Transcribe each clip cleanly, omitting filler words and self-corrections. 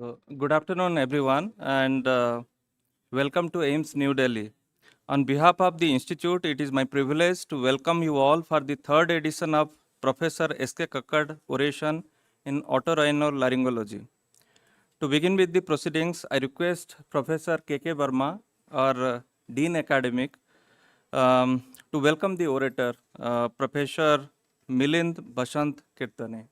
Good afternoon, everyone, and welcome to AIIMS New Delhi. On behalf of the Institute, it is my privilege to welcome you all for the third edition of Professor S.K. Kacker Oration in Otorhinolaryngology. To begin with the proceedings, I request Professor K.K. Verma, our Dean Academic, to welcome the orator, Professor Milind Vasant Kirtane.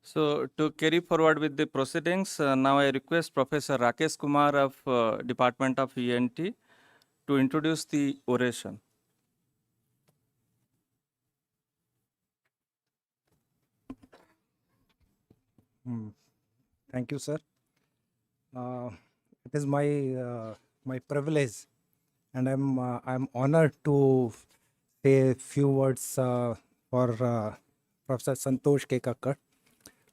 So to carry forward with the proceedings, now I request Professor Rakesh Kumar of Department of ENT to introduce the oration. Thank you, sir. It is my privilege, and I'm honored to say a few words for Professor Santosh K. Kakkar.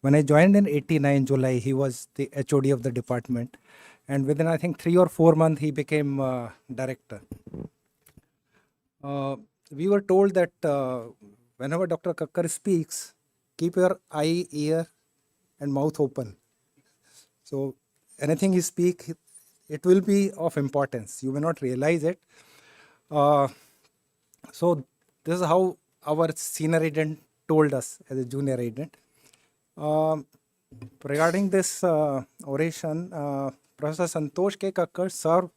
When I joined in '89 July, he was the HOD of the department, and within I think 3 or 4 months he became director. We were told that whenever Dr. Kakkar speaks, keep your eye, ear, and mouth open. So anything he speak, it will be of importance. You may not realize it. So this is how our senior agent told us as a junior agent. Regarding this oration, Professor Santosh K. Kakkar served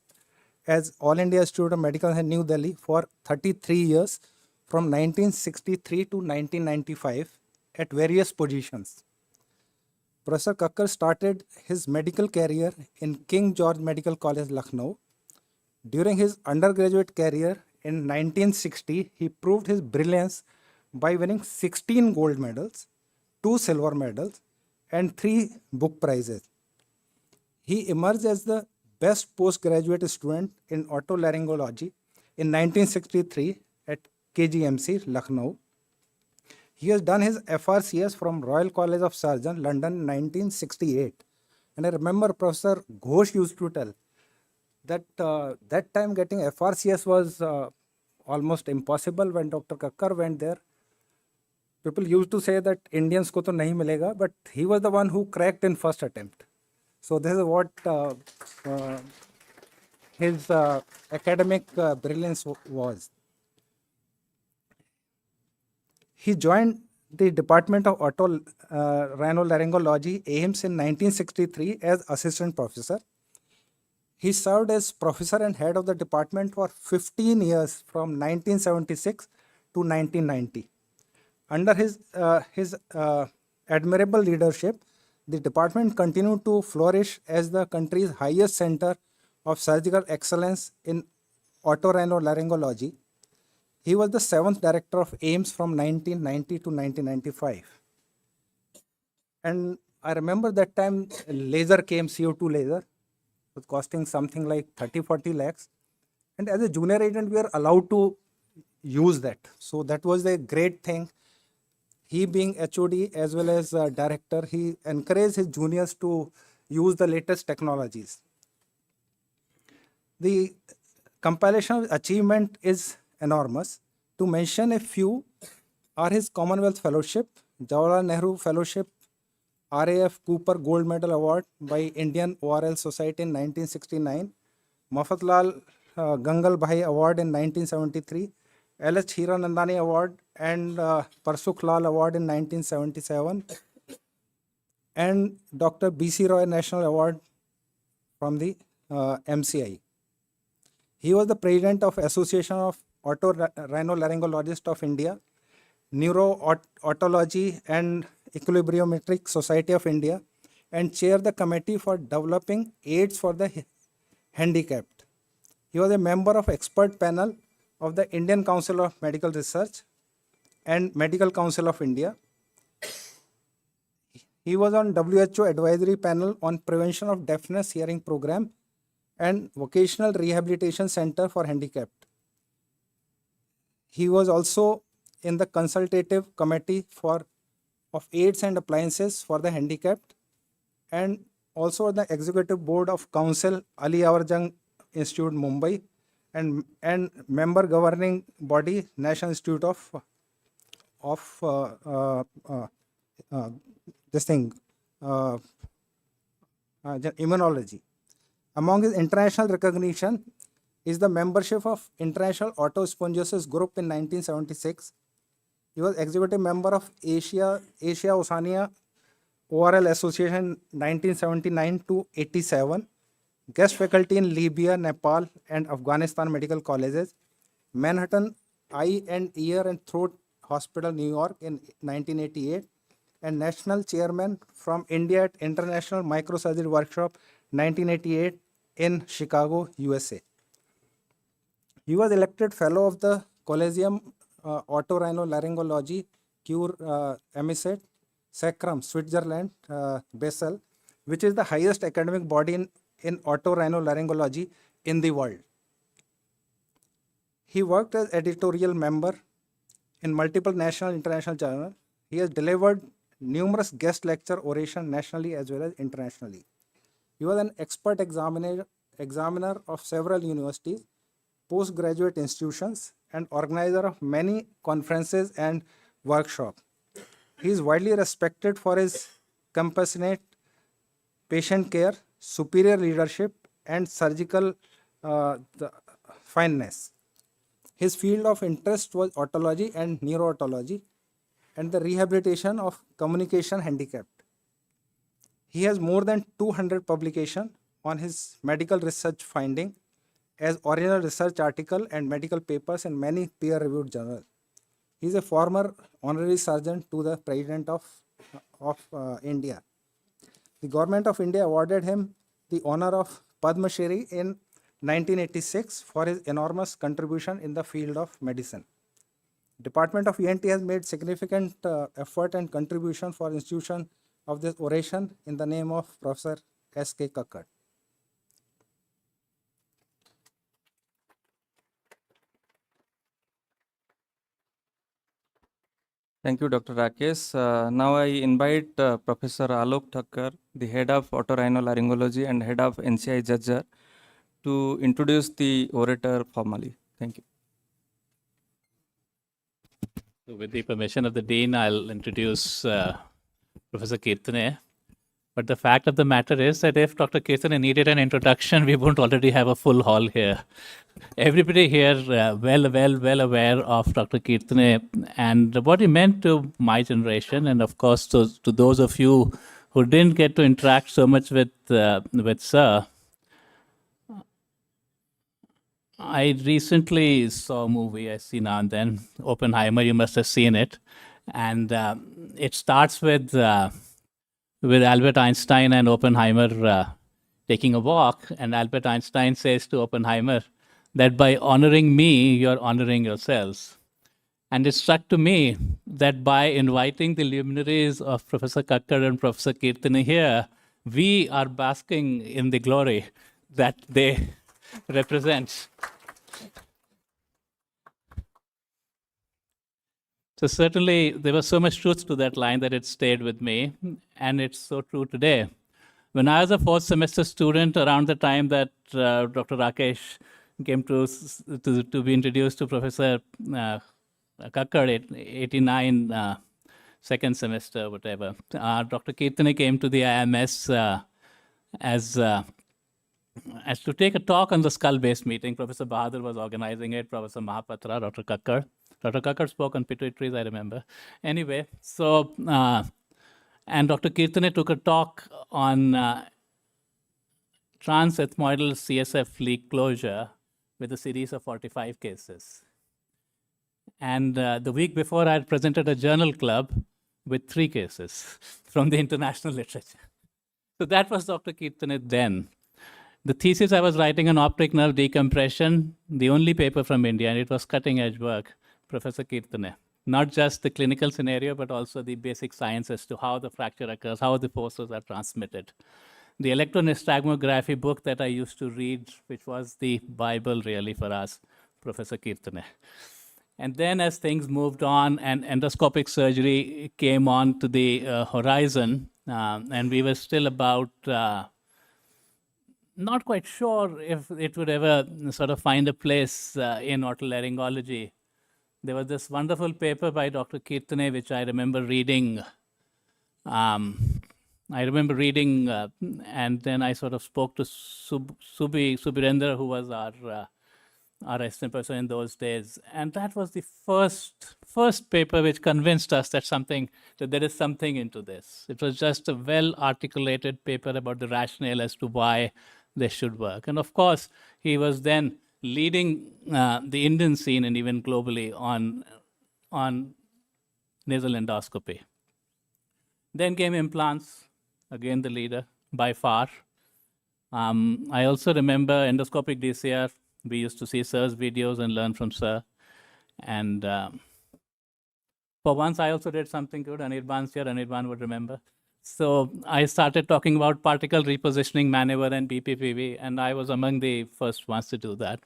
as All India Institute of Medical in New Delhi for 33 years from 1963 to 1995 at various positions. Professor Kakkar started his medical career in King George Medical College, Lucknow. During his undergraduate career in 1960, he proved his brilliance by winning 16 gold medals, 2 silver medals, and 3 book prizes. He emerged as the best postgraduate student in otolaryngology in 1963 at KGMC, Lucknow. He has done his FRCS from Royal College of Surgeons, London, 1968. And I remember Professor Ghosh used to tell that that time getting FRCS was almost impossible. When Dr. Kakkar went there, people used to say that Indians ko to nahi milega, but he was the one who cracked in first attempt. So this is what his academic brilliance was. He joined the Department of Otorhinolaryngology, AIIMS, in 1963 as assistant professor. He served as professor and head of the department for 15 years from 1976 to 1990. Under his admirable leadership, the department continued to flourish as the country's highest center of surgical excellence in otorhinolaryngology. He was the 7th director of AIIMS from 1990 to 1995. And I remember that time laser came, CO2 laser. It was costing something like 30-40 lakhs. And as a junior agent, we are allowed to use that. So that was a great thing. He being HOD as well as director, he encouraged his juniors to use the latest technologies. The compilation achievement is enormous. To mention a few are his Commonwealth Fellowship, Jawaharlal Nehru Fellowship, RAF Cooper Gold Medal Award by Indian ORL Society in 1969, Mafatlal Gangal Bhai Award in 1973, L.H. Hiranandani Award and Parsukh Lal Award in 1977, and Dr. B.C. Roy National Award from the MCI. He was the president of Association of Otorhinolaryngologists of India, Neuro-Otology and Equilibriometric Society of India, and chaired the committee for developing aids for the handicapped. He was a member of expert panel of the Indian Council of Medical Research and Medical Council of India. He was on WHO advisory panel on prevention of deafness hearing program and vocational rehabilitation center for handicapped. He was also in the consultative committee of aids and appliances for the handicapped, and also the executive board of council Ali Awarjang Institute Mumbai, and member governing body National Institute of immunology. Among his international recognition is the membership of International Otospongosis Group in 1976. He was executive member of Asia Oceania ORL Association 1979 to 87, guest faculty in Libya, Nepal, and Afghanistan medical colleges, Manhattan Eye and Ear and Throat Hospital, New York in 1988, and national chairman from India at International Microsurgery Workshop 1988 in Chicago, USA. He was elected fellow of the Collegium Otorhinolaryngology Cure Emisset, Sacrum, Switzerland, Basel, which is the highest academic body in otorhinolaryngology in the world. He worked as editorial member in multiple national and international journals. He has delivered numerous guest lecture oration nationally as well as internationally. He was an expert examiner of several universities, postgraduate institutions, and organizer of many conferences and workshops. He is widely respected for his compassionate patient care, superior leadership, and surgical fineness. His field of interest was otology and neuro-otology and the rehabilitation of communication handicapped. He has more than 200 publications on his medical research finding as original research article and medical papers in many peer-reviewed journals. He is a former honorary surgeon to the President of India. The Government of India awarded him the honor of Padma Shree in 1986 for his enormous contribution in the field of medicine. Department of ENT has made significant effort and contribution for institution of this oration in the name of Professor S.K. Kacker. Thank you, Dr. Rakesh. Now I invite Professor Alok Thakkar, the head of otorhinolaryngology and head of NCI Jajjar, to introduce the orator formally. Thank you. So with the permission of the Dean, I'll introduce Professor Kirtane. But the fact of the matter is that if Dr. Kirtane needed an introduction, we won't already have a full hall here. Everybody here well aware of Dr. Kirtane and what he meant to my generation, and of course to those of you who didn't get to interact so much with Sir. I recently saw a movie I see now and then, Oppenheimer. You must have seen it, and it starts with Albert Einstein and Oppenheimer taking a walk, and Albert Einstein says to Oppenheimer that by honoring me, you're honoring yourselves. And it struck to me that by inviting the luminaries of Professor Kacker and Professor Kirtane here, we are basking in the glory that they represent. So certainly there was so much truth to that line that it stayed with me, and it's so true today. When I was a fourth semester student, around the time that Dr. Rakesh came to be introduced to Professor Kacker, 89, second semester, whatever, Dr. Kirtane came to the AIIMS as to take a talk on the skull-based meeting. Professor Bahadur was organizing it, Professor Mahapatra, Dr. Kacker. Dr. Kacker spoke on pituitaries, I remember. Anyway, so, and Dr. Kirtane took a talk on transethmoidal CSF leak closure with a series of 45 cases. And the week before, I had presented a journal club with 3 cases from the international literature. So that was Dr. Kirtane then. The thesis I was writing on optic nerve decompression, the only paper from India, and it was cutting edge work, Professor Kirtane. Not just the clinical scenario, but also the basic science as to how the fracture occurs, how the forces are transmitted. The electronystagmography book that I used to read, which was the Bible really for us, Professor Kirtane. And then as things moved on and endoscopic surgery came on to the horizon, and we were still about not quite sure if it would ever sort of find a place in otolaryngology. There was this wonderful paper by Dr. Kirtane, which I remember reading. And then I sort of spoke to Subirendra, who was our assistant professor in those days. And that was the first paper which convinced us that there is something into this. It was just a well-articulated paper about the rationale as to why they should work. And of course, he was then leading the Indian scene and even globally on nasal endoscopy. Then came implants, again the leader by far. I also remember endoscopic DCR. We used to see Sir's videos and learn from Sir. And for once, I also did something good. Anirban's here, Anirban would remember. So I started talking about particle repositioning maneuver and BPPV, and I was among the first ones to do that.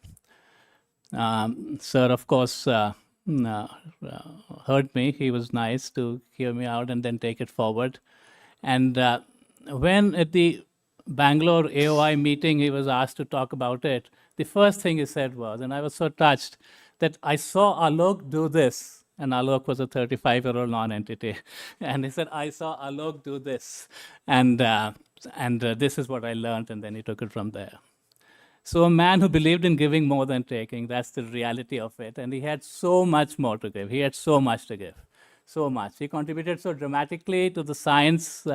Sir, of course, heard me. He was nice to hear me out and then take it forward. And when at the Bangalore AOI meeting, he was asked to talk about it, the first thing he said was, and I was so touched, that I saw Alok do this. And Alok was a 35-year-old non-entity. And he said, I saw Alok do this. And this is what I learned. And then he took it from there. So a man who believed in giving more than taking, that's the reality of it. And he had so much more to give. He had so much to give, so much. He contributed so dramatically to the science.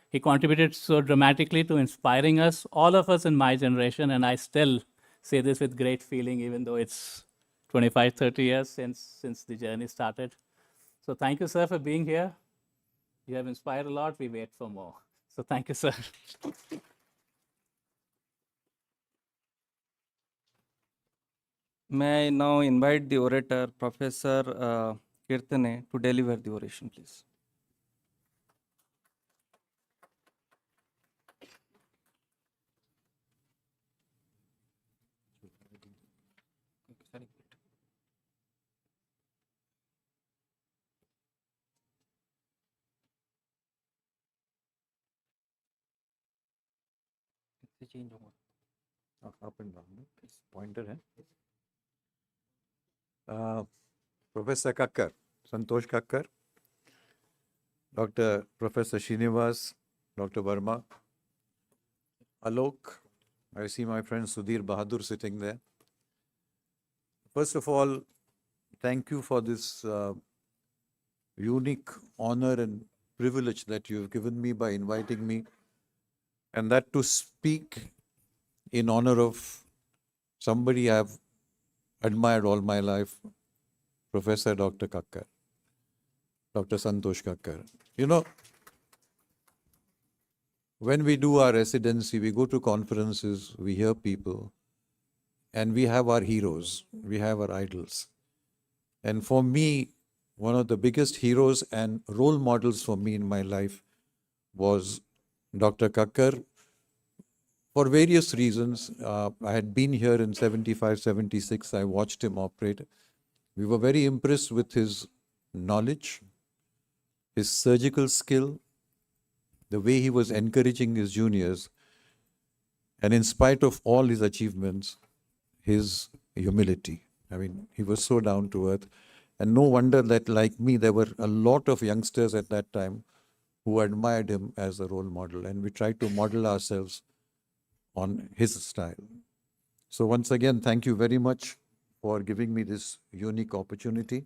He contributed so dramatically to inspiring us, all of us in my generation. And I still say this with great feeling, even though it's 25, 30 years since the journey started. So thank you, sir, for being here. You have inspired a lot. We wait for more. So thank you, sir. May I now invite the orator, Professor Kirtane, to deliver the oration, please. Up and down. It's pointer, Professor Kacker, Santosh Kacker, Dr. Professor Srinivas, Dr. Verma, Alok. I see my friend Sudhir Bahadur sitting there. First of all, thank you for this unique honor and privilege that you've given me by inviting me, and that to speak in honor of somebody I've admired all my life, Professor Dr. Kacker, Dr. Santosh Kacker. You know, when we do our residency, we go to conferences, we hear people, and we have our heroes, we have our idols. And for me, one of the biggest heroes and role models for me in my life was Dr. Kacker. For various reasons, I had been here in 75, 76. I watched him operate. We were very impressed with his knowledge, his surgical skill, the way he was encouraging his juniors, and in spite of all his achievements, his humility. I mean, he was so down to earth. And no wonder that, like me, there were a lot of youngsters at that time who admired him as a role model. And we tried to model ourselves on his style. So once again, thank you very much for giving me this unique opportunity.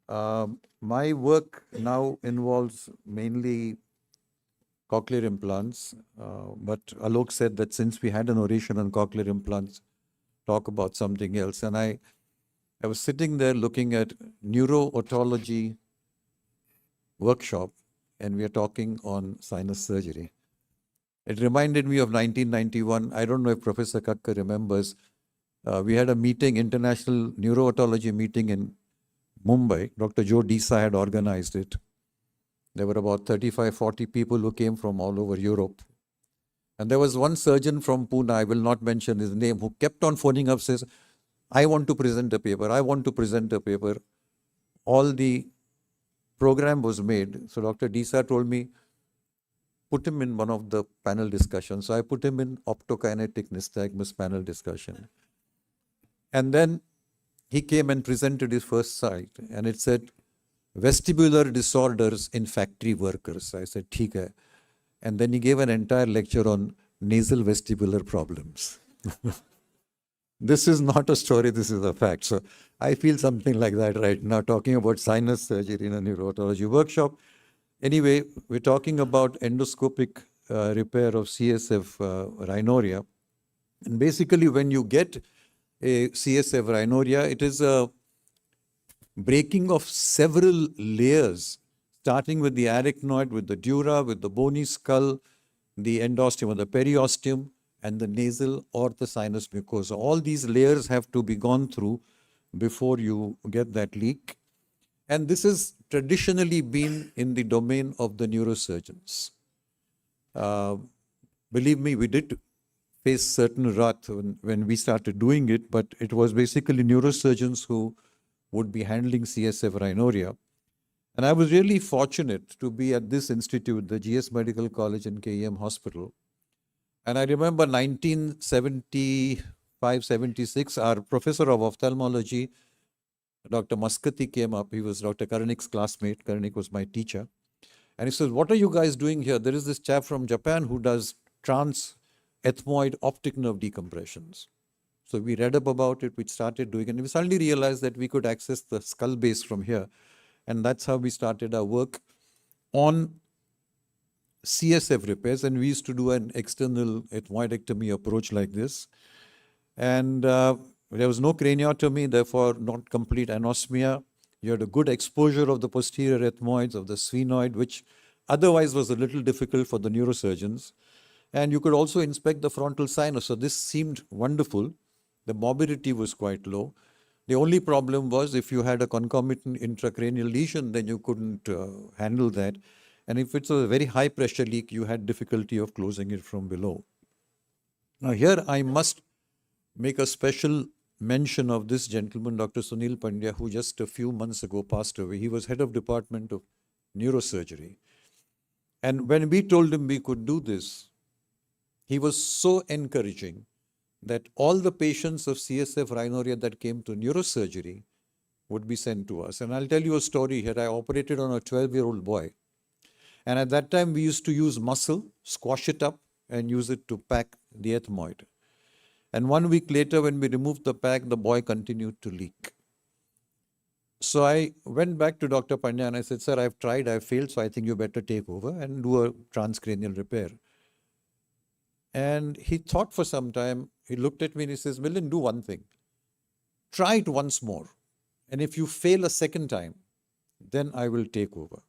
My work now involves mainly cochlear implants, but Alok said that since we had an oration on cochlear implants, talk about something else. And I was sitting there looking at neuro-otology workshop, and we are talking on sinus surgery. It reminded me of 1991. I don't know if Professor Kacker remembers. We had a meeting, international neuro-otology meeting in Mumbai. Dr. Joe Disa had organized it. There were about 35, 40 people who came from all over Europe. And there was one surgeon from Pune, I will not mention his name, who kept on phoning up, says, I want to present a paper, I want to present a paper. All the program was made. So Dr. Disa told me, put him in one of the panel discussions. So I put him in optokinetic nystagmus panel discussion. And then he came and presented his first slide, and it said, vestibular disorders in factory workers. I said, theek hai. And then he gave an entire lecture on nasal vestibular problems. This is not a story, this is a fact. So I feel something like that right now, talking about sinus surgery in a neuro-otology workshop. Anyway, we're talking about endoscopic repair of CSF rhinorrhea. And basically, when you get a CSF rhinorrhea, it is a breaking of several layers, starting with the arachnoid, with the dura, with the bony skull, the endosteum or the periosteum, and the nasal or the sinus mucosa. All these layers have to be gone through before you get that leak. And this has traditionally been in the domain of the neurosurgeons. Believe me, we did face certain wrath when we started doing it, but it was basically neurosurgeons who would be handling CSF rhinorrhea. And I was really fortunate to be at this institute, the GS Medical College and KEM Hospital. And I remember 1975, 76, our professor of ophthalmology, Dr. Maskati, came up. He was Dr. Karnik's classmate. Karnik was my teacher. And he says, what are you guys doing here? There is this chap from Japan who does trans-ethmoid optic nerve decompressions. So we read up about it, we started doing it, and we suddenly realized that we could access the skull base from here. And that's how we started our work on CSF repairs. And we used to do an external ethmoidectomy approach like this. And there was no craniotomy, therefore not complete anosmia. You had a good exposure of the posterior ethmoids, of the sphenoid, which otherwise was a little difficult for the neurosurgeons. And you could also inspect the frontal sinus. So this seemed wonderful. The morbidity was quite low. The only problem was if you had a concomitant intracranial lesion, then you couldn't handle that. And if it's a very high pressure leak, you had difficulty of closing it from below. Now here I must make a special mention of this gentleman, Dr. Sunil Pandya, who just a few months ago passed away. He was head of department of neurosurgery. And when we told him we could do this, he was so encouraging that all the patients of CSF rhinorrhea that came to neurosurgery would be sent to us. And I'll tell you a story here. I operated on a 12-year-old boy. And at that time, we used to use muscle, squash it up, and use it to pack the ethmoid. And 1 week later, when we removed the pack, the boy continued to leak. So I went back to Dr. Pandya and I said, sir, I've tried, I've failed, so I think you better take over and do a transcranial repair. And he thought for some time. He looked at me and he says, Milind, do one thing. Try it once more. And if you fail a second time, then I will take over.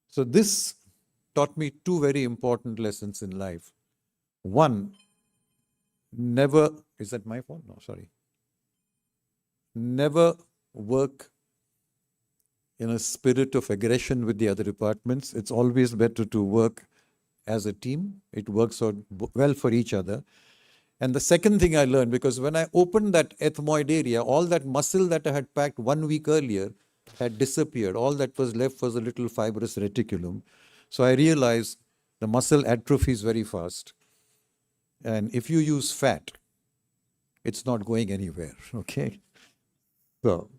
So this taught me two very important lessons in life. One, never, is that my phone? No, sorry. Never work in a spirit of aggression with the other departments. It's always better to work as a team. It works out well for each other. And the second thing I learned, because when I opened that ethmoid area, all that muscle that I had packed 1 week earlier had disappeared. All that was left was a little fibrous reticulum. So I realized the muscle atrophies very fast. And if you use fat, it's not going anywhere, okay? So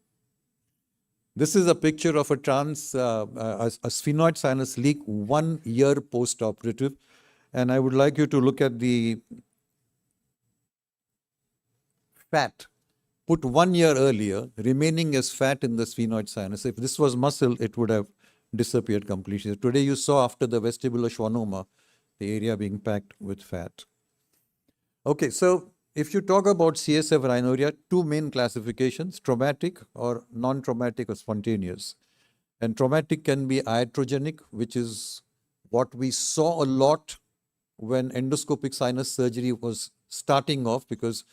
this is a picture of a sphenoid sinus leak 1 year post-operative. And I would like you to look at the fat put 1 year earlier, remaining as fat in the sphenoid sinus. If this was muscle, it would have disappeared completely. Today you saw after the vestibular schwannoma, the area being packed with fat. Okay, so if you talk about CSF rhinorrhea, two main classifications, traumatic or non-traumatic or spontaneous. And traumatic can be iatrogenic, which is what we saw a lot when endoscopic sinus surgery was starting off, because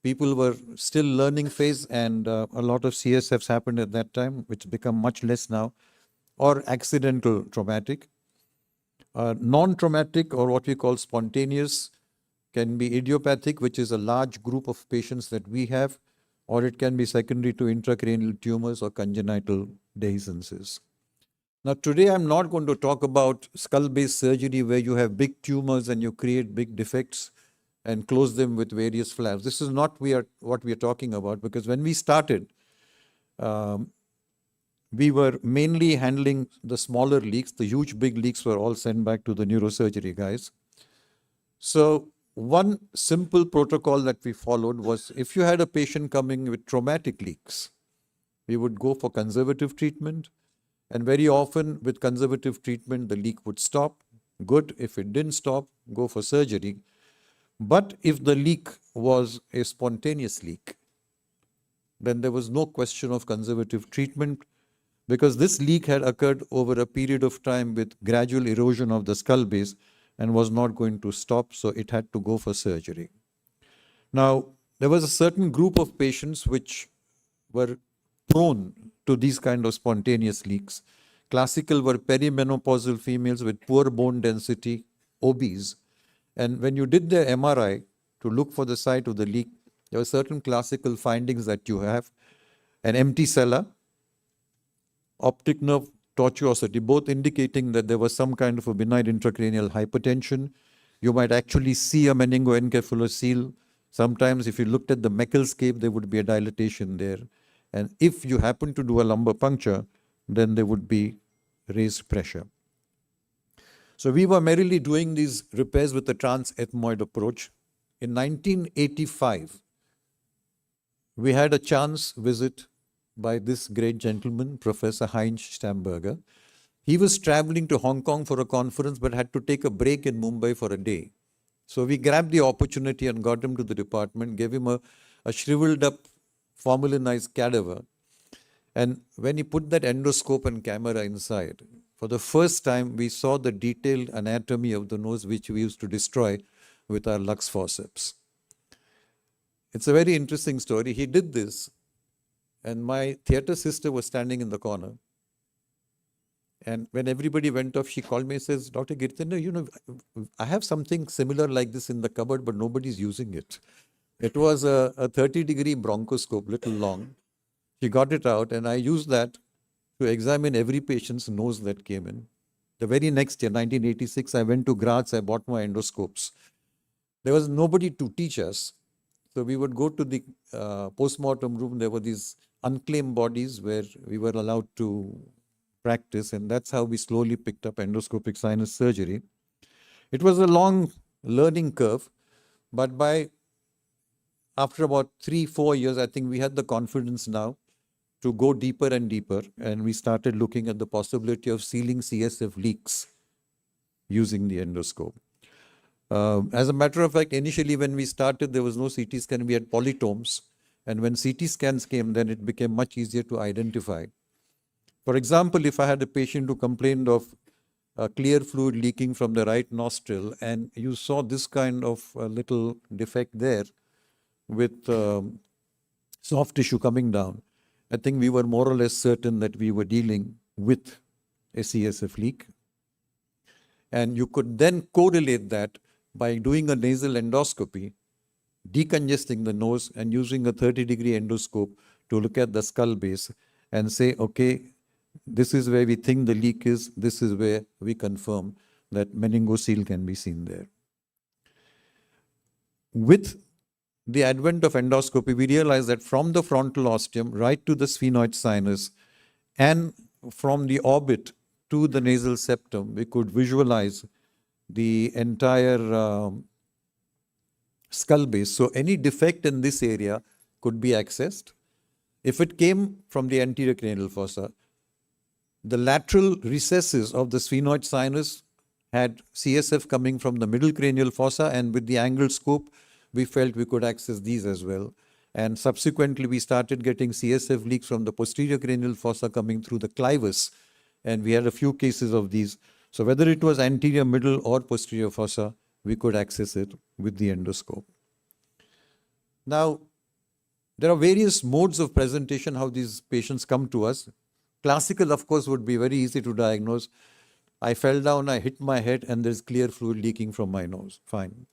people were still learning phase and a lot of CSFs happened at that time, which become much less now, or accidental traumatic. Non-traumatic, or what we call spontaneous, can be idiopathic, which is a large group of patients that we have, or it can be secondary to intracranial tumors or congenital dehiscences. Now, today I'm not going to talk about skull-base surgery where you have big tumors and you create big defects and close them with various flaps. This is not what we are talking about, because when we started, we were mainly handling the smaller leaks. The huge big leaks were all sent back to the neurosurgery guys. So one simple protocol that we followed was, if you had a patient coming with traumatic leaks, we would go for conservative treatment. And very often with conservative treatment, the leak would stop. Good. If it didn't stop, go for surgery. But if the leak was a spontaneous leak, then there was no question of conservative treatment, because this leak had occurred over a period of time with gradual erosion of the skull base and was not going to stop, so it had to go for surgery. Now, there was a certain group of patients which were prone to these kind of spontaneous leaks. Classical were perimenopausal females with poor bone density, obese. And when you did the MRI to look for the site of the leak, there were certain classical findings that you have: an empty sella, optic nerve tortuosity, both indicating that there was some kind of a benign intracranial hypertension. You might actually see a meningoencephalous seal. Sometimes if you looked at the Meckel's cave, there would be a dilatation there. And if you happen to do a lumbar puncture, then there would be raised pressure. So we were merrily doing these repairs with the trans-ethmoid approach. In 1985, we had a chance visit by this great gentleman, Professor Heinz Stamberger. He was traveling to Hong Kong for a conference but had to take a break in Mumbai for a day. So we grabbed the opportunity and got him to the department, gave him a shriveled up formalinized cadaver. And when he put that endoscope and camera inside, for the first time we saw the detailed anatomy of the nose, which we used to destroy with our Lux forceps. It's a very interesting story. He did this, and my theatre sister was standing in the corner. And when everybody went off, she called me and says, Dr. Kirtane, you know, I have something similar like this in the cupboard, but nobody's using it. It was a 30-degree bronchoscope, little long. She got it out, and I used that to examine every patient's nose that came in. The very next year, 1986, I went to Graz, I bought my endoscopes. There was nobody to teach us. So we would go to the post-mortem room. There were these unclaimed bodies where we were allowed to practice, and that's how we slowly picked up endoscopic sinus surgery. It was a long learning curve, but after about 3-4 years, I think we had the confidence now to go deeper and deeper, and we started looking at the possibility of sealing CSF leaks using the endoscope. As a matter of fact, initially when we started, there was no CT scan, we had polytomes. And when CT scans came, then it became much easier to identify. For example, if I had a patient who complained of clear fluid leaking from the right nostril, and you saw this kind of little defect there with soft tissue coming down, I think we were more or less certain that we were dealing with a CSF leak. And you could then correlate that by doing a nasal endoscopy, decongesting the nose and using a 30-degree endoscope to look at the skull base and say, okay, this is where we think the leak is, this is where we confirm that meningocele can be seen there. With the advent of endoscopy, we realized that from the frontal ostium right to the sphenoid sinus and from the orbit to the nasal septum, we could visualize the entire skull base. So any defect in this area could be accessed. If it came from the anterior cranial fossa, the lateral recesses of the sphenoid sinus had CSF coming from the middle cranial fossa, and with the angled scope, we felt we could access these as well. And subsequently, we started getting CSF leaks from the posterior cranial fossa coming through the clivus, and we had a few cases of these. So whether it was anterior, middle, or posterior fossa, we could access it with the endoscope. Now, there are various modes of presentation how these patients come to us. Classical, of course, would be very easy to diagnose. I fell down, I hit my head, and there's clear fluid leaking from my nose. Fine.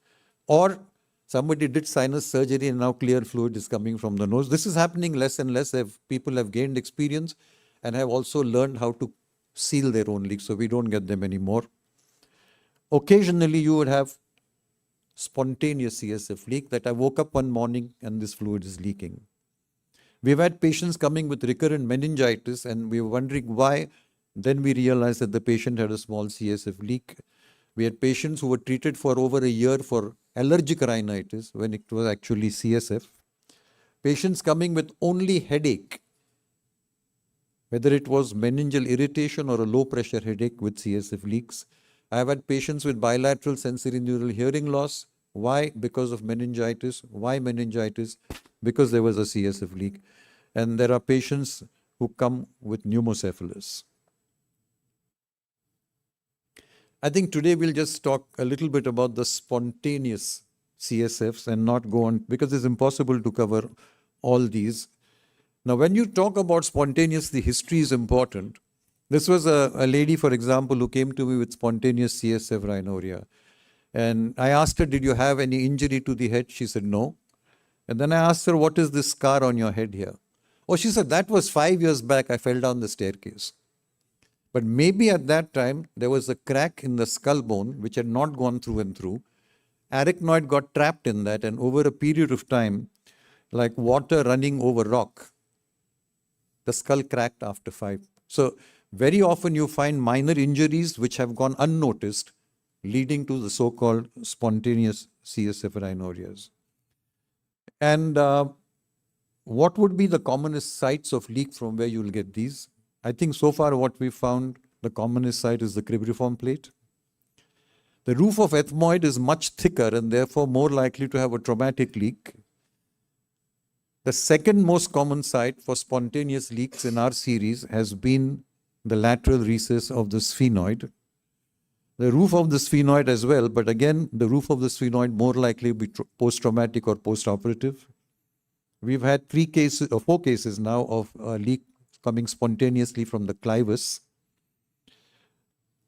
Or somebody did sinus surgery and now clear fluid is coming from the nose. This is happening less and less as people have gained experience and have also learned how to seal their own leaks, so we don't get them anymore. Occasionally, you would have spontaneous CSF leak that I woke up one morning and this fluid is leaking. We've had patients coming with recurrent meningitis and we were wondering why. Then we realized that the patient had a small CSF leak. We had patients who were treated for over a year for allergic rhinitis when it was actually CSF. Patients coming with only headache, whether it was meningeal irritation or a low pressure headache with CSF leaks. I have had patients with bilateral sensory neural hearing loss. Why? Because of meningitis. Why meningitis? Because there was a CSF leak. And there are patients who come with pneumocephalus. I think today we'll just talk a little bit about the spontaneous CSFs and not go on, because it's impossible to cover all these. Now, when you talk about spontaneous, the history is important. This was a lady, for example, who came to me with spontaneous CSF rhinorrhea. And I asked her, did you have any injury to the head? She said, no. And then I asked her, what is this scar on your head here? Oh, she said, that was 5 years back. I fell down the staircase. But maybe at that time, there was a crack in the skull bone, which had not gone through and through. Arachnoid got trapped in that, and over a period of time, like water running over rock, the skull cracked after 5. So very often you find minor injuries which have gone unnoticed, leading to the so-called spontaneous CSF rhinorrheas. And what would be the commonest sites of leak from where you'll get these? I think so far what we found, the commonest site is the cribriform plate. The roof of ethmoid is much thicker and therefore more likely to have a traumatic leak. The second most common site for spontaneous leaks in our series has been the lateral recess of the sphenoid. The roof of the sphenoid as well, but again, the roof of the sphenoid more likely to be post-traumatic or post-operative. We've had 4 cases now of leak coming spontaneously from the clivus.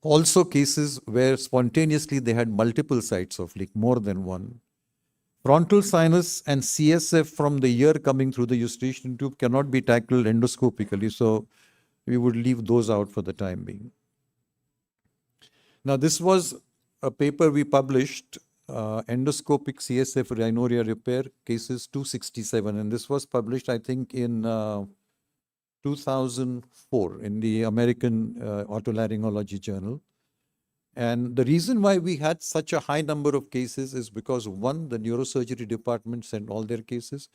Also cases where spontaneously they had multiple sites of leak, more than one. Frontal sinus and CSF from the ear coming through the eustachian tube cannot be tackled endoscopically, so we would leave those out for the time being. Now, this was a paper we published, Endoscopic CSF rhinorrhea repair, cases 267, and this was published, I think, in 2004 in the American Otolaryngology Journal. And the reason why we had such a high number of cases is because, one, the neurosurgery department sent all their cases,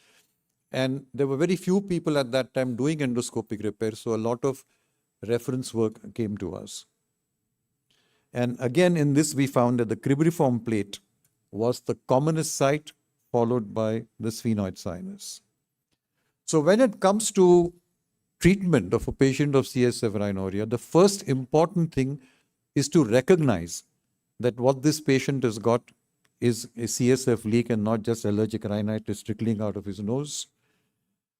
and there were very few people at that time doing endoscopic repair, so a lot of reference work came to us. And again, in this, we found that the cribriform plate was the commonest site, followed by the sphenoid sinus. So when it comes to treatment of a patient of CSF rhinorrhea, the first important thing is to recognize that what this patient has got is a CSF leak and not just allergic rhinitis trickling out of his nose.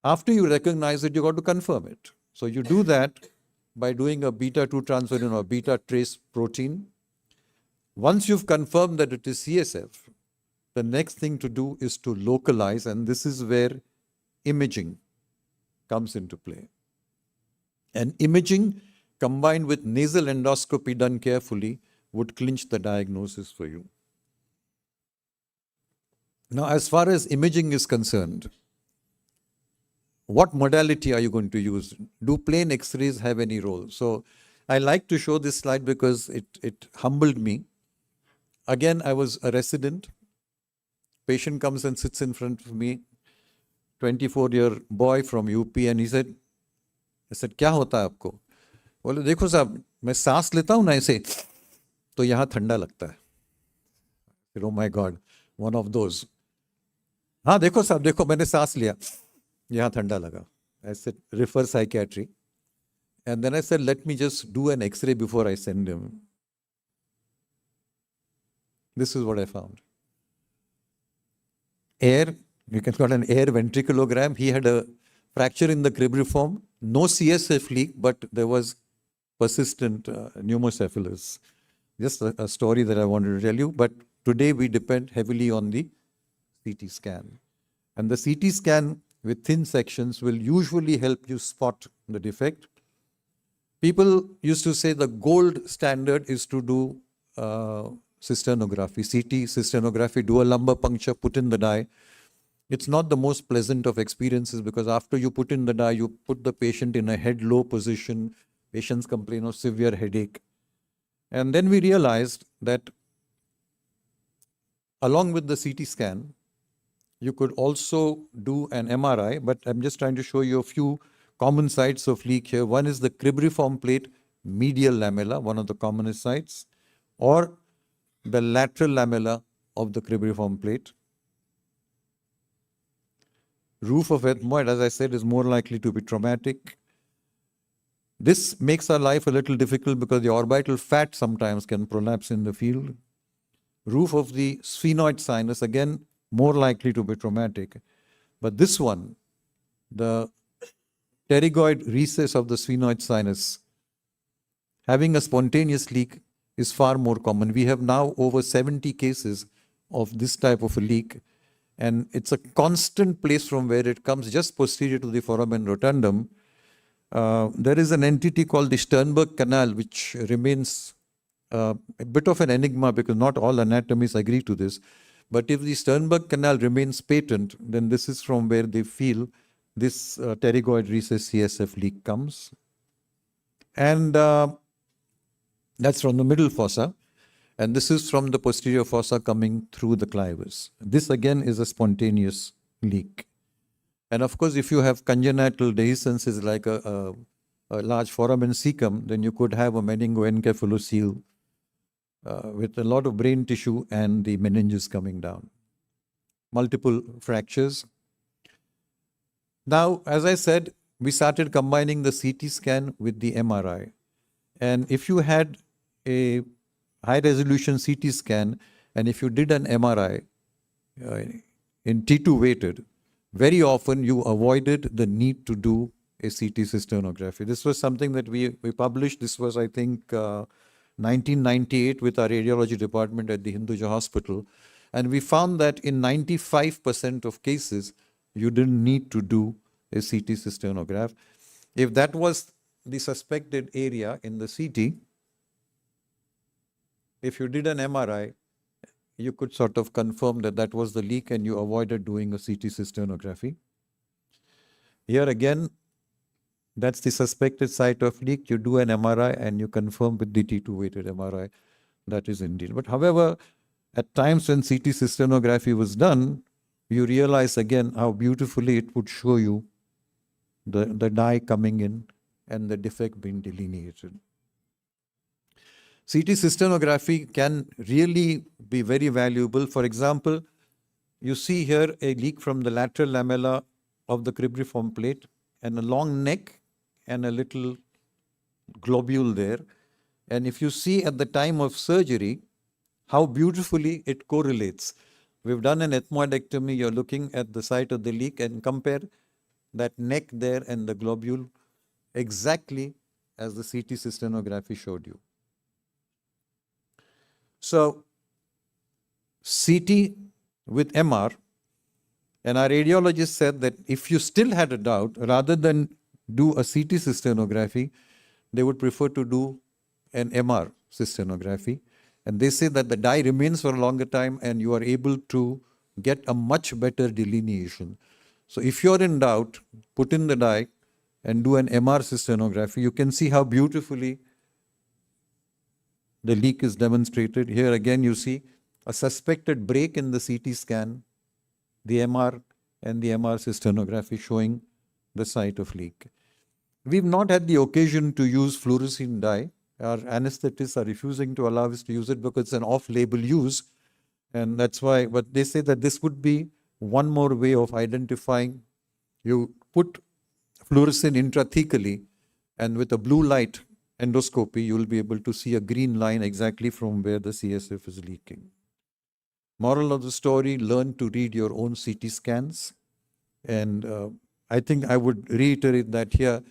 After you recognize it, you got to confirm it. So you do that by doing a beta-2 transferrin or beta trace protein. Once you've confirmed that it is CSF, the next thing to do is to localize, and this is where imaging comes into play. And imaging combined with nasal endoscopy done carefully would clinch the diagnosis for you. Now, as far as imaging is concerned, what modality are you going to use? Do plain X-rays have any role? So I like to show this slide because it humbled me. Again, I was a resident. Patient comes and sits in front of me. 24-year boy from UP, and he said, I said, क्या होता है आपको? बोले, देखो साहब, मैं सांस लेता हूँ ना ऐसे, तो यहाँ ठंडा लगता है. Oh my God, one of those. हाँ देखो साहब, देखो मैंने सांस लिया, यहाँ ठंडा लगा. I said, refer psychiatry. And then I said, let me just do an X-ray before I send him. This is what I found. Air, you can call it an air ventriculogram. He had a fracture in the cribriform, no CSF leak, but there was persistent pneumocephalus. Just a story that I wanted to tell you. But today we depend heavily on the CT scan. And the CT scan with thin sections will usually help you spot the defect. People used to say the gold standard is to do cysternography, CT cysternography, do a lumbar puncture, put in the dye. It's not the most pleasant of experiences because after you put in the dye, you put the patient in a head low position. Patients complain of severe headache. And then we realized that along with the CT scan, you could also do an MRI, but I'm just trying to show you a few common sites of leak here. One is the cribriform plate, medial lamella, one of the commonest sites, or the lateral lamella of the cribriform plate. Roof of ethmoid, as I said, is more likely to be traumatic. This makes our life a little difficult because the orbital fat sometimes can prolapse in the field. Roof of the sphenoid sinus, again, more likely to be traumatic. But this one, the pterygoid recess of the sphenoid sinus, having a spontaneous leak is far more common. We have now over 70 cases of this type of a leak, and it's a constant place from where it comes, just posterior to the foramen rotundum. There is an entity called the Sternberg canal, which remains a bit of an enigma because not all anatomies agree to this. But if the Sternberg canal remains patent, then this is from where they feel this pterygoid recess CSF leak comes. And that's from the middle fossa. And this is from the posterior fossa coming through the clivus. This again is a spontaneous leak. And of course, if you have congenital dehiscences like a large foramen cecum, then you could have a meningoencephalocele with a lot of brain tissue and the meninges coming down. Multiple fractures. Now, as I said, we started combining the CT scan with the MRI. And if you had a high resolution CT scan and if you did an MRI in T2 weighted, very often you avoided the need to do a CT cysternography. This was something that we published. This was, I think, 1998 with our radiology department at the Hinduja Hospital. And we found that in 95% of cases, you didn't need to do a CT cysternograph. If that was the suspected area in the CT, if you did an MRI, you could sort of confirm that that was the leak and you avoided doing a CT cysternography. Here again, that's the suspected site of leak. You do an MRI and you confirm with the T2 weighted MRI that is indeed. But however, at times when CT cysternography was done, you realize again how beautifully it would show you the dye coming in and the defect being delineated. CT cysternography can really be very valuable. For example, you see here a leak from the lateral lamella of the cribriform plate and a long neck and a little globule there. And if you see at the time of surgery, how beautifully it correlates. We've done an ethmoidectomy, you're looking at the site of the leak and compare that neck there and the globule exactly as the CT cysternography showed you. So, CT with MR, and our radiologist said that if you still had a doubt, rather than do a CT cysternography, they would prefer to do an MR cysternography. And they say that the dye remains for a longer time and you are able to get a much better delineation. So if you're in doubt, put in the dye and do an MR cysternography. You can see how beautifully the leak is demonstrated. Here again you see a suspected break in the CT scan. The MR and the MR cysternography showing the site of leak. We've not had the occasion to use fluorescein dye. Our anesthetists are refusing to allow us to use it because it's an off-label use. And that's why, but they say that this would be one more way of identifying. You put fluorescein intrathecally, and with a blue light endoscopy, you will be able to see a green line exactly from where the CSF is leaking. Moral of the story, learn to read your own CT scans. And I think I would reiterate that here,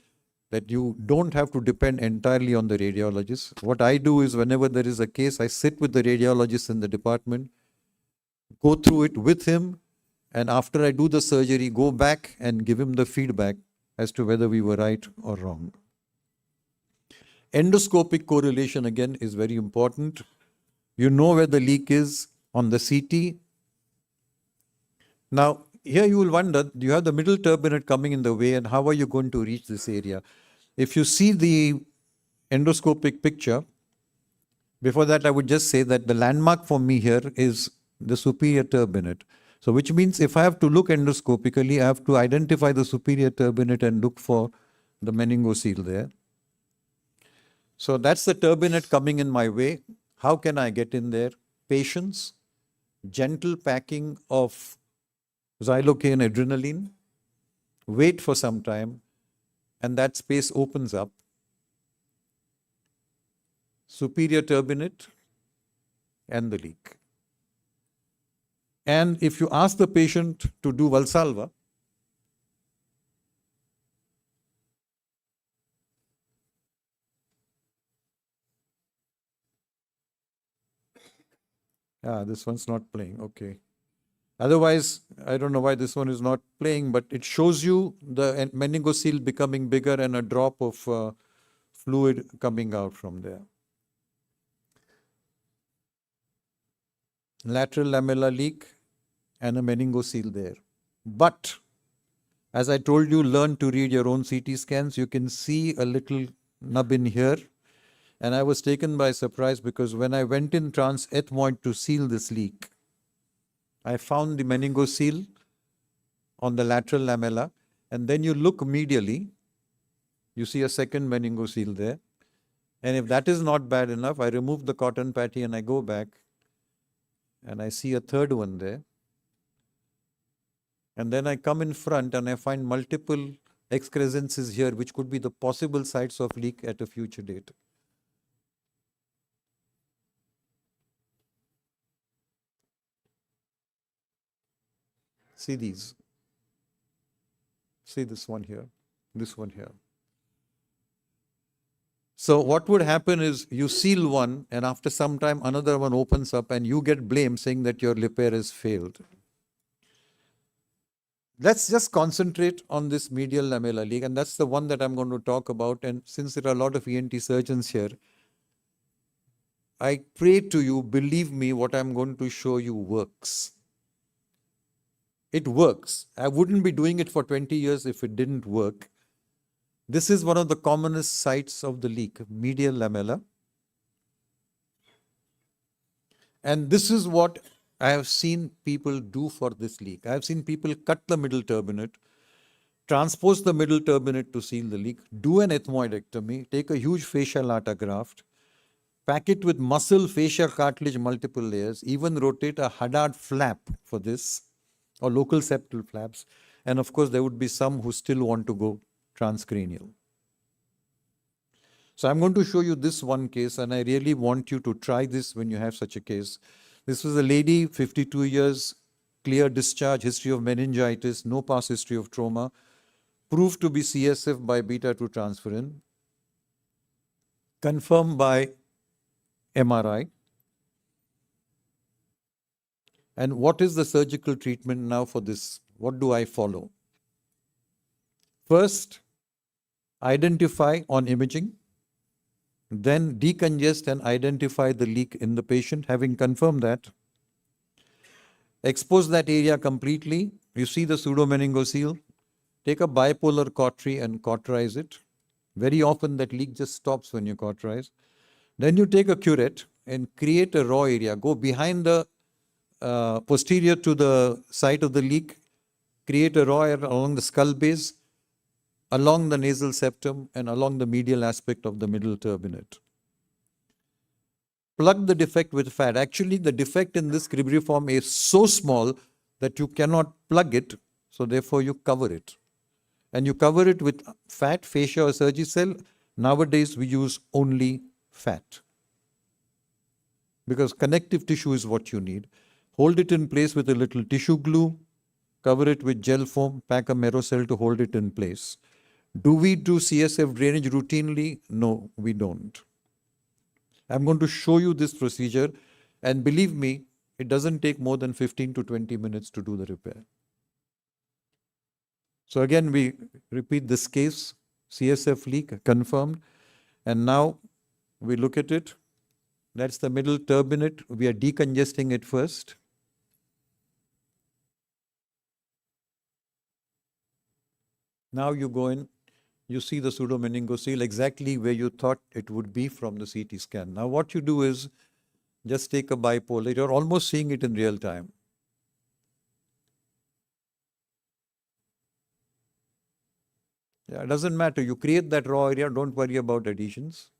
that you don't have to depend entirely on the radiologist. What I do is whenever there is a case, I sit with the radiologist in the department, go through it with him, and after I do the surgery, go back and give him the feedback as to whether we were right or wrong. Endoscopic correlation, again, is very important. You know where the leak is on the CT. Now, here you will wonder, you have the middle turbinate coming in the way, and how are you going to reach this area? If you see the endoscopic picture, before that I would just say that the landmark for me here is the superior turbinate. So which means if I have to look endoscopically, I have to identify the superior turbinate and look for the meningocele there. So that's the turbinate coming in my way. How can I get in there? Patience, gentle packing of xylocaine adrenaline, wait for some time, and that space opens up. Superior turbinate and the leak. And if you ask the patient to do Valsalva, this one's not playing, okay. Otherwise, I don't know why this one is not playing, but it shows you the meningocele becoming bigger and a drop of fluid coming out from there. Lateral lamellar leak and a meningocele there. But, as I told you, learn to read your own CT scans. You can see a little nub in here. And I was taken by surprise because when I went in trans-ethmoid to seal this leak, I found the meningocele on the lateral lamella, and then you look medially, you see a second meningocele there. And if that is not bad enough, I remove the cotton patty and I go back, and I see a third one there. And then I come in front and I find multiple excrescences here, which could be the possible sites of leak at a future date. See these. See this one here, this one here. So what would happen is you seal one, and after some time another one opens up and you get blamed saying that your repair has failed. Let's just concentrate on this medial lamellar leak, and that's the one that I'm going to talk about. And since there are a lot of ENT surgeons here, I pray to you, believe me, what I'm going to show you works. It works. I wouldn't be doing it for 20 years if it didn't work. This is one of the commonest sites of the leak, medial lamella. And this is what I have seen people do for this leak. I have seen people cut the middle turbinate, transpose the middle turbinate to seal the leak, do an ethmoidectomy, take a huge fascia lata graft, pack it with muscle, fascia, cartilage, multiple layers, even rotate a Haddad flap for this, or local septal flaps. And of course, there would be some who still want to go transcranial. So I'm going to show you this one case, and I really want you to try this when you have such a case. This was a lady, 52 years, clear discharge, history of meningitis, no past history of trauma, proved to be CSF by beta-2 transferrin, confirmed by MRI. And what is the surgical treatment now for this? What do I follow? First, identify on imaging, then decongest and identify the leak in the patient. Having confirmed that, expose that area completely. You see the pseudomeningocele, take a bipolar cautery and cauterize it. Very often that leak just stops when you cauterize. Then you take a curette and create a raw area. Go behind the posterior to the site of the leak, create a raw area along the skull base, along the nasal septum, and along the medial aspect of the middle turbinate. Plug the defect with fat. Actually, the defect in this cribriform is so small that you cannot plug it, so therefore you cover it. And you cover it with fat, fascia or Surgicel. Nowadays, we use only fat, because connective tissue is what you need. Hold it in place with a little tissue glue, cover it with gel foam, pack a Merocell to hold it in place. Do we do CSF drainage routinely? No, we don't. I'm going to show you this procedure, and believe me, it doesn't take more than 15 to 20 minutes to do the repair. So again, we repeat this case, CSF leak confirmed, and now we look at it. That's the middle turbinate. We are decongesting it first. Now you go in, you see the pseudomeningocele exactly where you thought it would be from the CT scan. Now what you do is just take a bipolar. You're almost seeing it in real time. Yeah, it doesn't matter. You create that raw area. Don't worry about adhesions.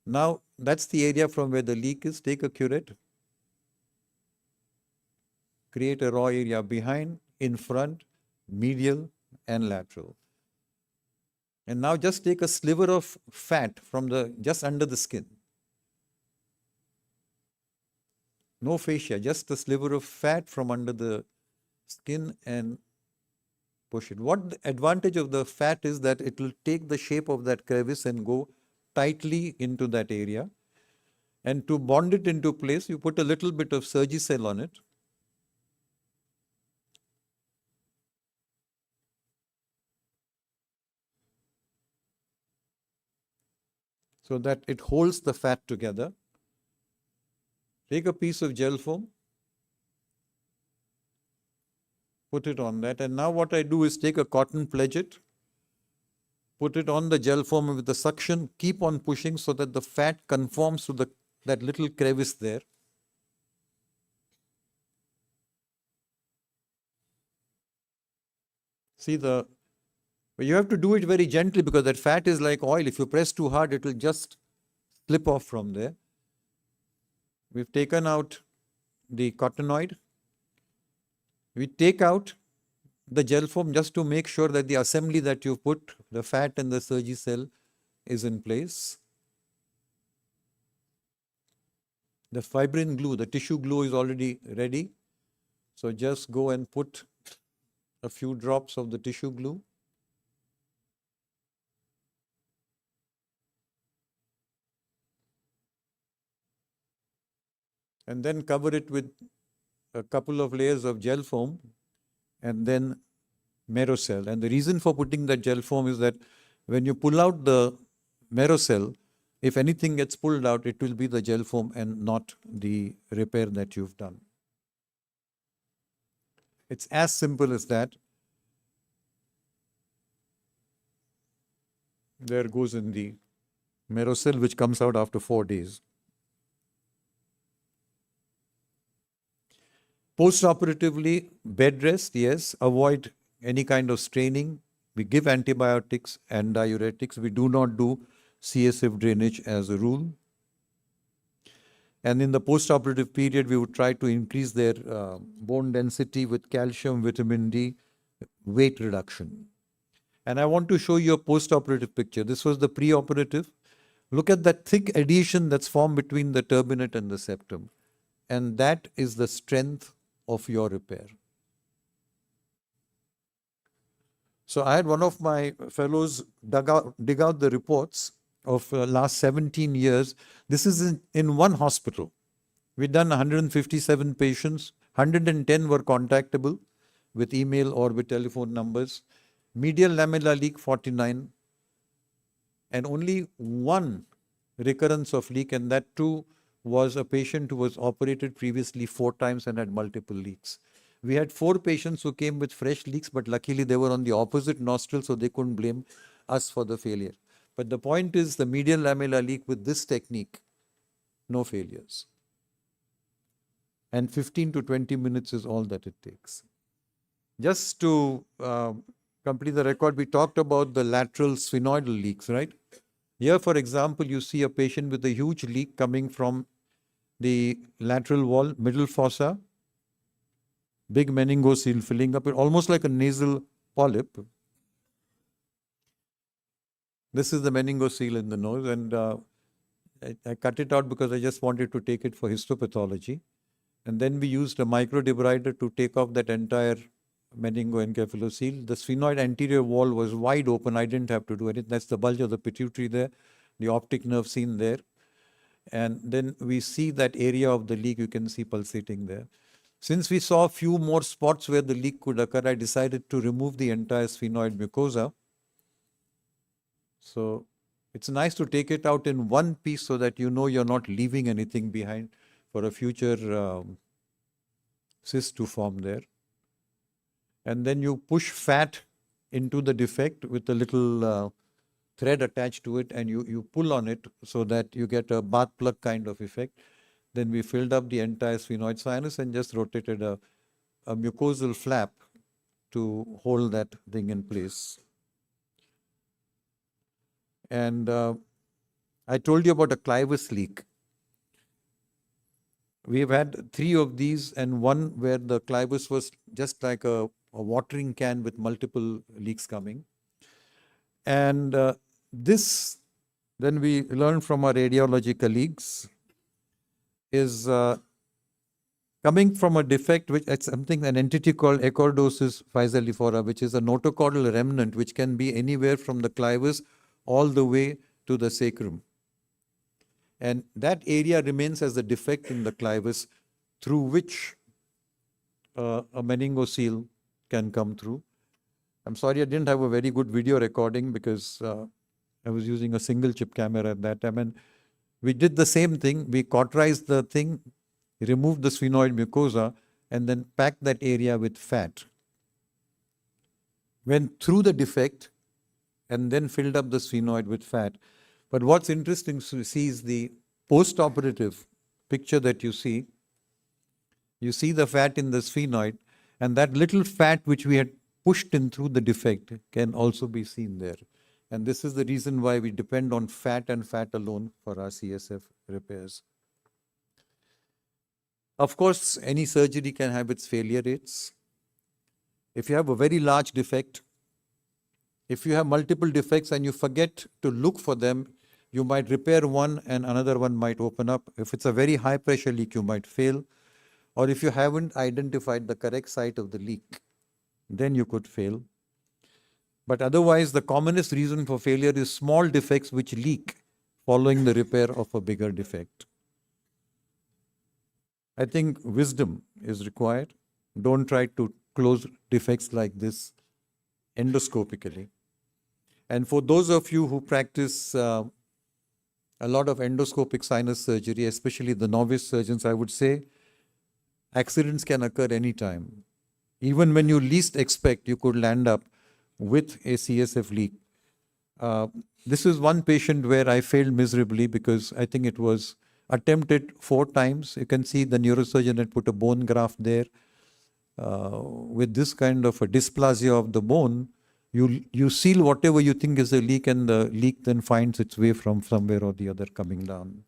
Now that's the area from where the leak is. Take a curette. Create a raw area behind, in front, medial, and lateral. And now just take a sliver of fat from just under the skin. No fascia, just a sliver of fat from under the skin and push it. What the advantage of the fat is that it will take the shape of that crevice and go tightly into that area. And to bond it into place, you put a little bit of Surgicel on it. So that it holds the fat together. Take a piece of gel foam, put it on that, and now what I do is take a cotton pledget, put it on the gel foam with the suction, keep on pushing so that the fat conforms to that little crevice there. See you have to do it very gently because that fat is like oil. If you press too hard, it will just slip off from there. We've taken out the cottonoid. We take out the gel foam just to make sure that the assembly that you put, the fat and the Surgicel, is in place. The fibrin glue, the tissue glue is already ready. So just go and put a few drops of the tissue glue. And then cover it with a couple of layers of gel foam and then Merocell. And the reason for putting that gel foam is that when you pull out the Merocell, if anything gets pulled out, it will be the gel foam and not the repair that you've done. It's as simple as that. There goes in the Merocell, which comes out after 4 days. Post-operatively, bed rest, yes. Avoid any kind of straining. We give antibiotics and diuretics. We do not do CSF drainage as a rule. And in the post-operative period, we would try to increase their bone density with calcium, vitamin D, weight reduction. And I want to show you a post-operative picture. This was the pre-operative. Look at that thick adhesion that's formed between the turbinate and the septum. And that is the strength of your repair. So I had one of my fellows dig out the reports of last 17 years. This is in one hospital. We've done 157 patients. 110 were contactable with email or with telephone numbers. Medial lamellar leak 49. And only one recurrence of leak, and that too was a patient who was operated previously 4 times and had multiple leaks. We had 4 patients who came with fresh leaks, but luckily they were on the opposite nostril, so they couldn't blame us for the failure. But the point is, the medial lamellar leak with this technique, no failures. And 15 to 20 minutes is all that it takes. Just to complete the record, we talked about the lateral sphenoidal leaks, right? Here, for example, you see a patient with a huge leak coming from the lateral wall, middle fossa, big meningocele filling up, almost like a nasal polyp. This is the meningocele in the nose, and I cut it out because I just wanted to take it for histopathology. And then we used a microdebrider to take off that entire meningoencephalocele. The sphenoid anterior wall was wide open. I didn't have to do anything. That's the bulge of the pituitary there, the optic nerve seen there. And then we see that area of the leak, you can see pulsating there. Since we saw a few more spots where the leak could occur, I decided to remove the entire sphenoid mucosa. So it's nice to take it out in one piece so that you know you're not leaving anything behind for a future cyst to form there. And then you push fat into the defect with a little thread attached to it, and you pull on it so that you get a bath plug kind of effect. Then we filled up the entire sphenoid sinus and just rotated a mucosal flap to hold that thing in place. And I told you about a clivus leak. We've had 3 of these, and one where the clivus was just like a watering can with multiple leaks coming. And this, then we learned from our radiology colleagues, is coming from a defect, which it's something, an entity called Acordosis physalifora, which is a notochordal remnant, which can be anywhere from the clivus all the way to the sacrum. And that area remains as a defect in the clivus through which a meningocele can come through. I'm sorry I didn't have a very good video recording because I was using a single chip camera at that time. And we did the same thing. We cauterized the thing, removed the sphenoid mucosa, and then packed that area with fat. Went through the defect and then filled up the sphenoid with fat. But what's interesting to see is the post-operative picture that you see. You see the fat in the sphenoid, and that little fat which we had pushed in through the defect can also be seen there. And this is the reason why we depend on fat and fat alone for our CSF repairs. Of course, any surgery can have its failure rates. If you have a very large defect, if you have multiple defects and you forget to look for them, you might repair one and another one might open up. If it's a very high pressure leak, you might fail. Or if you haven't identified the correct site of the leak, then you could fail. But otherwise, the commonest reason for failure is small defects which leak following the repair of a bigger defect. I think wisdom is required. Don't try to close defects like this endoscopically. And for those of you who practice a lot of endoscopic sinus surgery, especially the novice surgeons, I would say accidents can occur anytime. Even when you least expect, you could land up with a CSF leak. This is one patient where I failed miserably because I think it was attempted 4 times. You can see the neurosurgeon had put a bone graft there. With this kind of a dysplasia of the bone, you seal whatever you think is a leak, and the leak then finds its way from somewhere or the other coming down.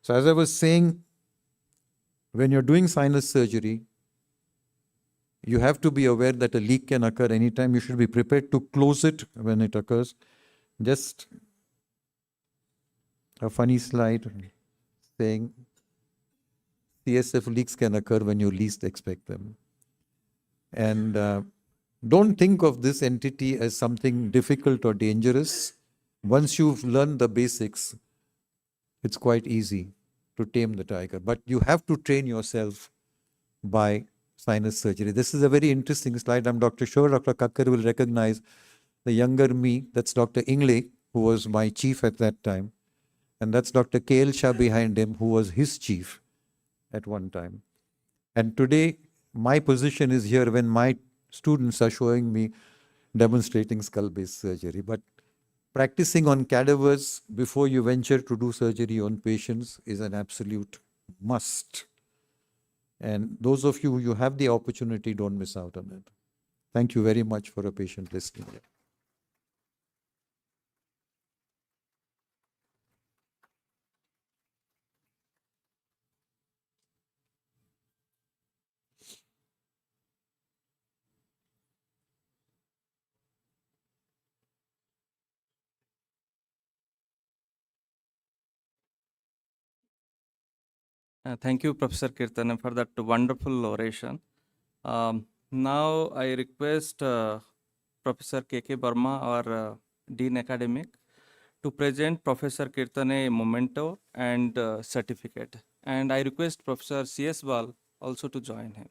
So as I was saying, when you're doing sinus surgery, you have to be aware that a leak can occur anytime. You should be prepared to close it when it occurs. Just a funny slide saying CSF leaks can occur when you least expect them. And don't think of this entity as something difficult or dangerous. Once you've learned the basics, it's quite easy to tame the tiger. But you have to train yourself by sinus surgery. This is a very interesting slide. I'm Dr. Sure Dr. Kacker will recognize the younger me. That's Dr. Ingley, who was my chief at that time. And that's Dr. K.L. Shah behind him, who was his chief at one time. And today, my position is here when my students are showing me demonstrating skull-based surgery. But practicing on cadavers before you venture to do surgery on patients is an absolute must. And those of you who have the opportunity, don't miss out on it. Thank you very much for a patient listening. Thank you, Professor Kirtane, for that wonderful oration. Now I request Professor K.K. Burma, our Dean Academic, to present Professor Kirtane a memento and certificate. And I request Professor C.S. Bal also to join him.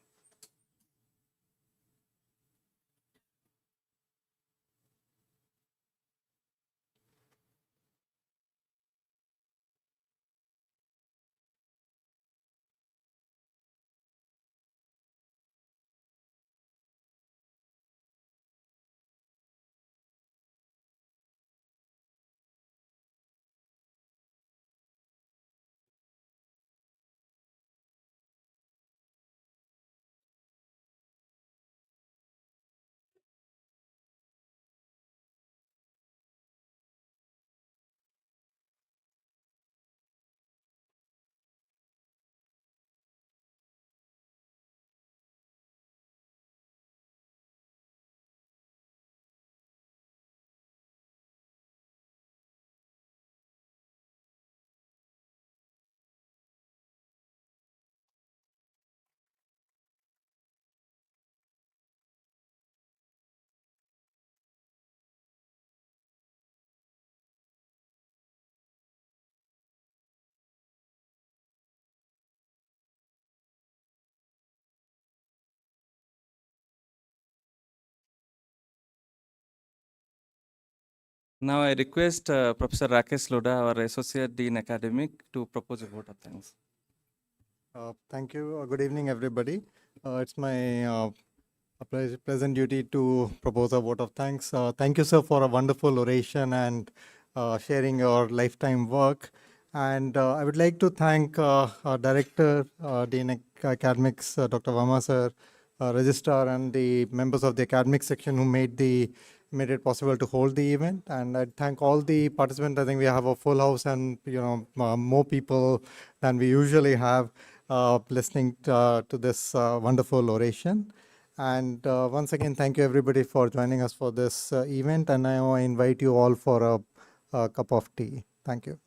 Now I request Professor Rakesh Loda, our Associate Dean Academic, to propose a vote of thanks. Thank you. Good evening, everybody. It's my pleasant duty to propose a vote of thanks. Thank you, sir, for a wonderful oration and sharing your lifetime work. And I would like to thank our Director, Dean Academics, Dr. Verma, sir, Registrar, and the members of the academic section who made it possible to hold the event. And I thank all the participants. I think we have a full house and more people than we usually have listening to this wonderful oration. And once again, thank you everybody for joining us for this event. And now I invite you all for a cup of tea. Thank you.